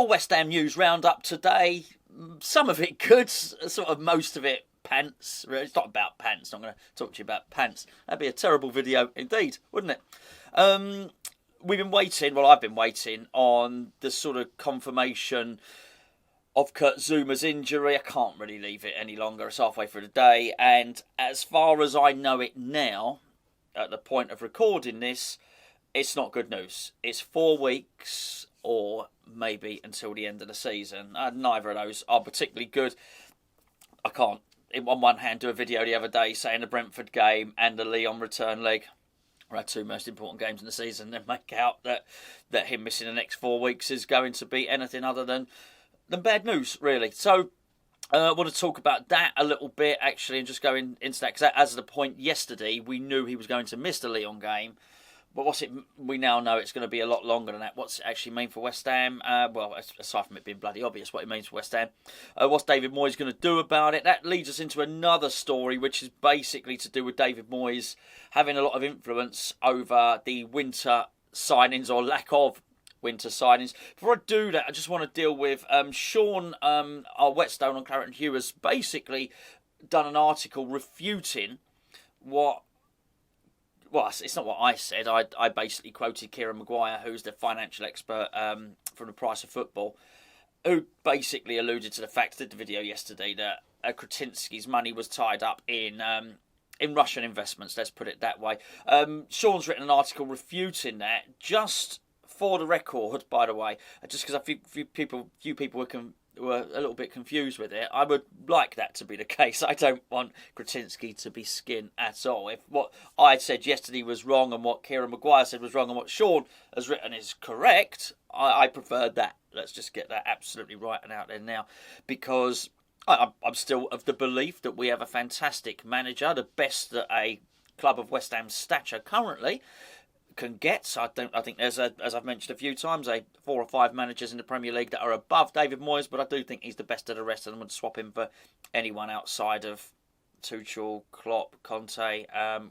Your West Ham news roundup today. Some of it good, sort of most of it pants. It's not about pants. I'm going to talk to you about pants. That'd be a terrible video indeed, wouldn't it? We've been waiting, well, I've been waiting on the sort of confirmation of Kurt Zouma's injury. I can't really leave it any longer. It's halfway through the day. And as far as I know it now, at the point of recording this, it's not good news. It's 4 weeks or maybe until the end of the season. Neither of those are particularly good. I can't, on one hand, do a video the other day saying the Brentford game and the Lyon return leg are our two most important games in the season, then make out that him missing the next 4 weeks is going to be anything other than bad news, really. So I want to talk about that a little bit, actually, and just go into that, because as of the point yesterday, we knew he was going to miss the Lyon game. But we now know it's going to be a lot longer than that. What's it actually mean for West Ham? Well, aside from it being bloody obvious what it means for West Ham. What's David Moyes going to do about it? That leads us into another story, which is basically to do with David Moyes having a lot of influence over the winter signings, or lack of winter signings. Before I do that, I just want to deal with Sean, our Whetstone on Claret and Hugh, has basically done an article refuting what... Well, it's not what I said. I basically quoted Kieran Maguire, who's the financial expert from the Price of Football, who basically alluded to the fact, did the video yesterday, that Křetínský's money was tied up in Russian investments, let's put it that way. Sean's written an article refuting that, just for the record, by the way, just because a few people were a little bit confused with it. I would like that to be the case. I don't want Křetínský to be skinned at all. If what I said yesterday was wrong and what Kieran Maguire said was wrong and what Sean has written is correct, I prefer that. Let's just get that absolutely right and out there now, because I'm still of the belief that we have a fantastic manager, the best that a club of West Ham's stature currently can get. I think there's, as I've mentioned a few times, 4 or 5 managers in the Premier League that are above David Moyes, but I do think he's the best of the rest, and I would swap him for anyone outside of Tuchel, Klopp, Conte,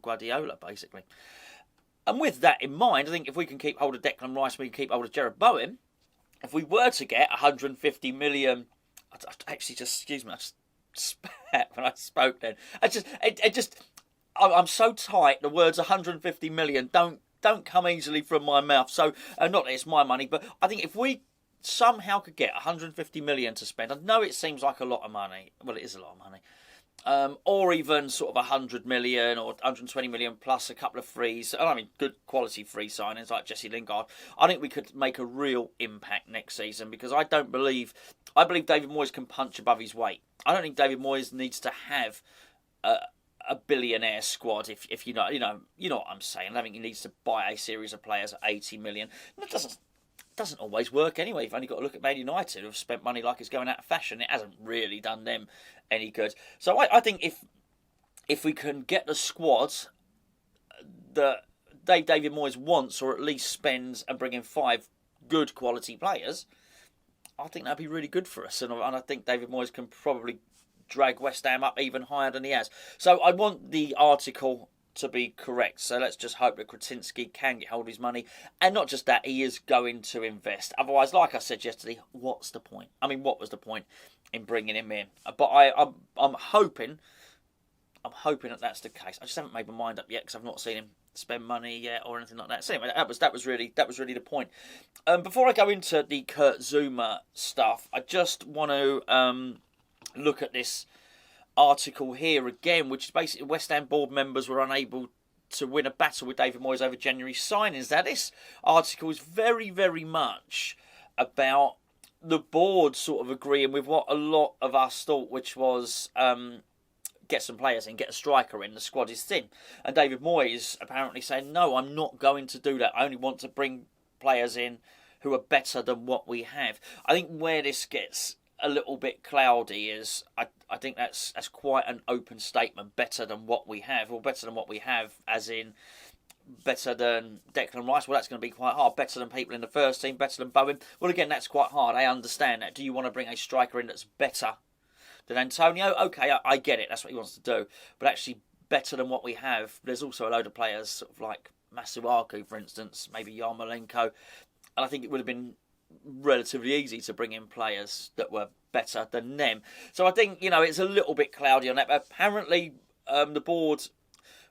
Guardiola, basically. And with that in mind, I think if we can keep hold of Declan Rice, we can keep hold of Jared Bowen. If we were to get 150 million, excuse me, I just spat when I spoke then. I'm so tight. The words 150 million don't come easily from my mouth. So, not that it's my money, but I think if we somehow could get 150 million to spend, I know it seems like a lot of money. Well, it is a lot of money. Or even sort of 100 million or 120 million plus a couple of frees. I mean, good quality free signings like Jesse Lingard. I think we could make a real impact next season, because I believe David Moyes can punch above his weight. I don't think David Moyes needs to have a billionaire squad, if you know what I'm saying. I don't think he needs to buy a series of players at 80 million. That doesn't always work anyway. You've only got to look at Man United, who've spent money like it's going out of fashion. It hasn't really done them any good. So I think if we can get the squad that David Moyes wants, or at least spends, and bring in 5 good quality players, I think that'd be really good for us. And I think David Moyes can probably drag West Ham up even higher than he has. So I want the article to be correct. So let's just hope that Křetínský can get hold of his money. And not just that, he is going to invest. Otherwise, like I said yesterday, what's the point? I mean, what was the point in bringing him in? But I'm hoping that that's the case. I just haven't made my mind up yet, because I've not seen him spend money yet or anything like that. So anyway, that was really the point. Before I go into the Kurt Zouma stuff, I just want to look at this article here again, which is basically West Ham board members were unable to win a battle with David Moyes over January signings. Now, this article is very, very much about the board sort of agreeing with what a lot of us thought, which was get some players in, get a striker in, the squad is thin. And David Moyes apparently saying, no, I'm not going to do that. I only want to bring players in who are better than what we have. I think where this gets a little bit cloudy is I think that's quite an open statement. Better than what we have, or better than what we have, as in better than Declan Rice. Well, that's going to be quite hard. Better than people in the first team, better than Bowen. Well, again, that's quite hard. I understand that. Do you want to bring a striker in that's better than Antonio? Okay, I get it. That's what he wants to do. But actually, better than what we have. There's also a load of players, sort of like Masuaku, for instance, maybe Yarmolenko. And I think it would have been relatively easy to bring in players that were better than them. So I think, you know, it's a little bit cloudy on that. But apparently the board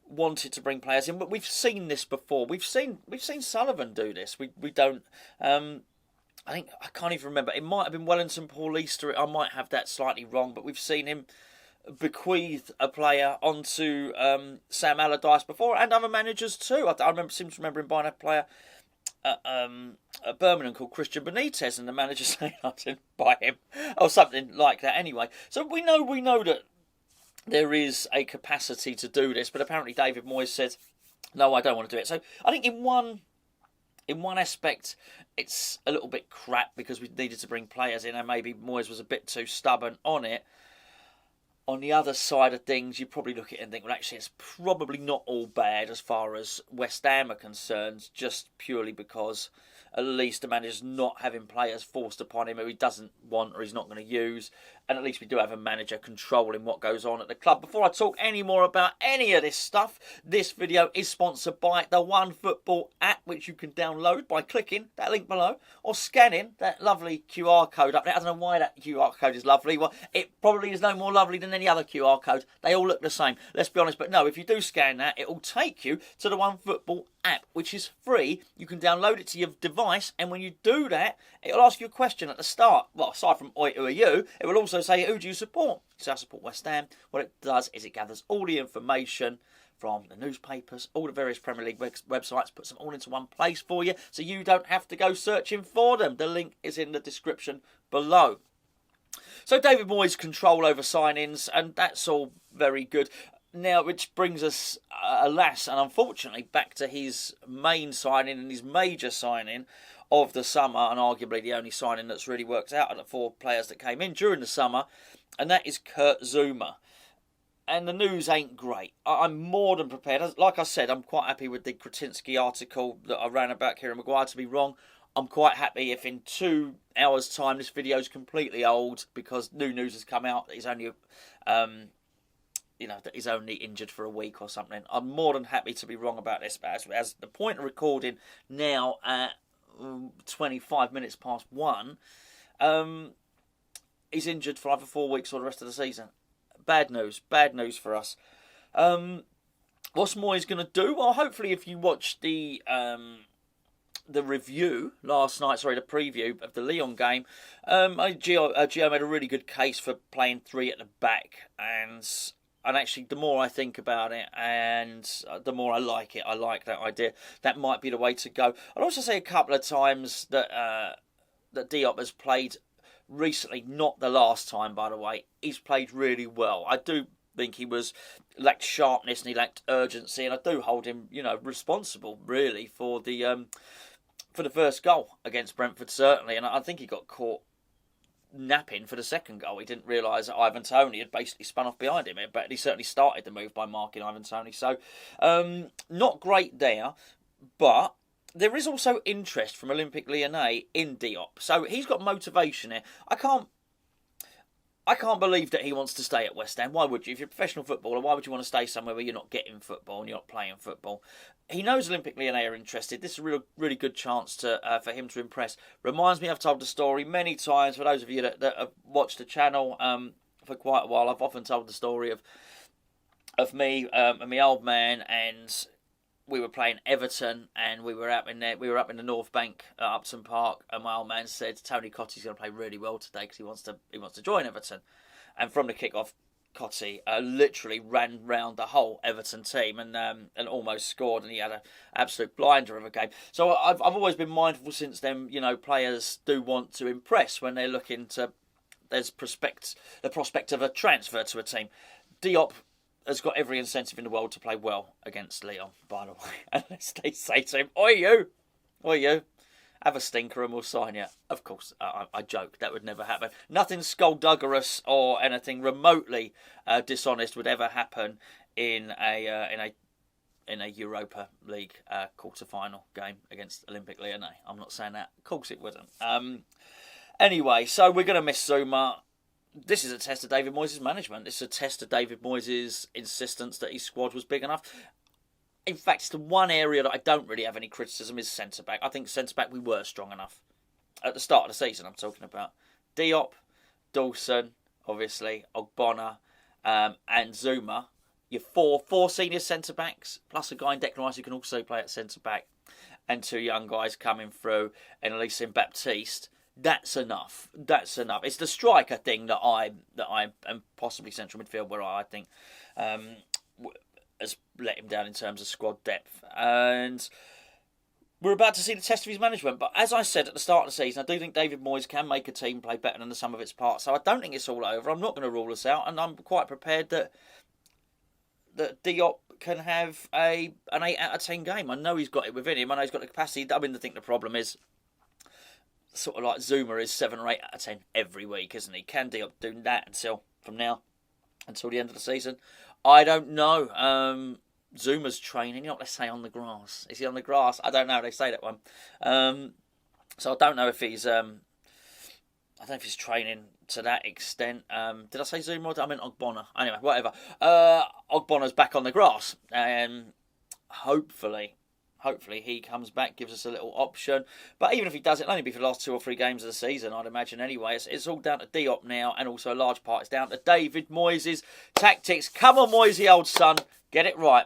wanted to bring players in, but we've seen this before. We've seen Sullivan do this. We don't. I think, I can't even remember. It might have been Wellington Paulista. I might have that slightly wrong, but we've seen him bequeath a player onto Sam Allardyce before, and other managers too. Seem to remember him buying a player at Birmingham called Christian Benitez, and the manager saying I didn't buy him, or something like that. Anyway, so we know that there is a capacity to do this, but apparently David Moyes said, no, I don't want to do it. So I think in one aspect, it's a little bit crap because we needed to bring players in, and maybe Moyes was a bit too stubborn on it. On the other side of things, you probably look at it and think, well, actually, it's probably not all bad as far as West Ham are concerned, just purely because at least the manager's not having players forced upon him who he doesn't want or he's not going to use. And at least we do have a manager controlling what goes on at the club. Before I talk any more about any of this stuff, this video is sponsored by the OneFootball app, which you can download by clicking that link below or scanning that lovely QR code up there. I don't know why that QR code is lovely. Well, it probably is no more lovely than any other QR code. They all look the same, let's be honest. But no, if you do scan that, it will take you to the OneFootball app, which is free. You can download it to your device, and when you do that, it'll ask you a question at the start. Well, aside from "Oi, who are you?" it will also say, who do you support? So I support West Ham. What it does is it gathers all the information from the newspapers, all the various Premier League websites, puts them all into one place for you, so you don't have to go searching for them. The link is in the description below. So David Moyes' control over signings, and that's all very good. Now, which brings us, alas and unfortunately, back to his main signing and his major signing of the summer, and arguably the only signing that's really worked out of the 4 players that came in during the summer, and that is Kurt Zouma. And the news ain't great. I'm more than prepared. Like I said, I'm quite happy with the Křetínský article that I ran about Kieran Maguire, to be wrong. I'm quite happy if in 2 hours' time this video is completely old because new news has come out that he's only... that he's only injured for a week or something. I'm more than happy to be wrong about this, but as the point of recording now at 25 minutes past 1, he's injured for either 4 weeks or the rest of the season. Bad news for us. What's Moyes going to do? Well, hopefully if you watched the review last night, the preview of the Lyon game, Gio made a really good case for playing 3 at the back, and actually, the more I think about it, and the more I like it, I like that idea. That might be the way to go. I'll also say a couple of times that that Diop has played recently, not the last time, by the way. He's played really well. I do think he lacked sharpness and he lacked urgency, and I do hold him, responsible really for the first goal against Brentford, certainly. And I think he got caught napping for the second goal. He didn't realise that Ivan Toney had basically spun off behind him, but he certainly started the move by marking Ivan Toney. So not great there, but there is also interest from Olympique Lyonnais in Diop. So he's got motivation here. I can't believe that he wants to stay at West Ham. Why would you? If you're a professional footballer, why would you want to stay somewhere where you're not getting football and you're not playing football? He knows Olympique Lyonnais are interested. This is a really good chance for him to impress. Reminds me, I've told the story many times. For those of you that have watched the channel for quite a while, I've often told the story of me and my old man, and we were playing Everton, and we were up in the North Bank at Upton Park, and my old man said Tony Cottee's going to play really well today because he wants to join Everton. And from the kick-off, Cottee literally ran round the whole Everton team and almost scored, and he had an absolute blinder of a game. So I've always been mindful since then. Players do want to impress when they're looking to. There's the prospect of a transfer to a team. Diop has got every incentive in the world to play well against Lyon, by the way. Unless they say to him, oi you, have a stinker and we'll sign you. Of course, I joke, that would never happen. Nothing skullduggerous or anything remotely dishonest would ever happen in a Europa League quarter-final game against Olympique Lyonnais. I'm not saying that. Of course it wouldn't. Anyway, so we're going to miss Zouma. This is a test of David Moyes' management. It's a test of David Moyes' insistence that his squad was big enough. In fact, it's the one area that I don't really have any criticism is centre-back. I think centre-back we were strong enough. at the start of the season, I'm talking about. Diop, Dawson, obviously, Ogbonna, and Zouma. Your four senior centre-backs, plus a guy in Declan Rice who can also play at centre-back, and 2 young guys coming through, and Elise and Baptiste. That's enough. That's enough. It's the striker thing that I and possibly central midfield where I think has let him down in terms of squad depth. And we're about to see the test of his management. But as I said at the start of the season, I do think David Moyes can make a team play better than the sum of its parts. So I don't think it's all over. I'm not going to rule us out, and I'm quite prepared that Diop can have an 8 out of 10 game. I know he's got it within him. I know he's got the capacity. I think the problem is sort of like Zouma is 7 or 8 out of 10 every week, isn't he? Can Diop do that until the end of the season? I don't know. Zouma's training, let's say on the grass. Is he on the grass? I don't know. They say that one. So I don't know if he's training to that extent. Did I say Zouma? I meant Ogbonna. Anyway, whatever. Ogbonna's back on the grass, and hopefully he comes back, gives us a little option. But even if he does, it'll only be for the last 2 or 3 games of the season, I'd imagine anyway. It's all down to Diop now, and also a large part is down to David Moyes' tactics. Come on, Moyesy, old son, get it right.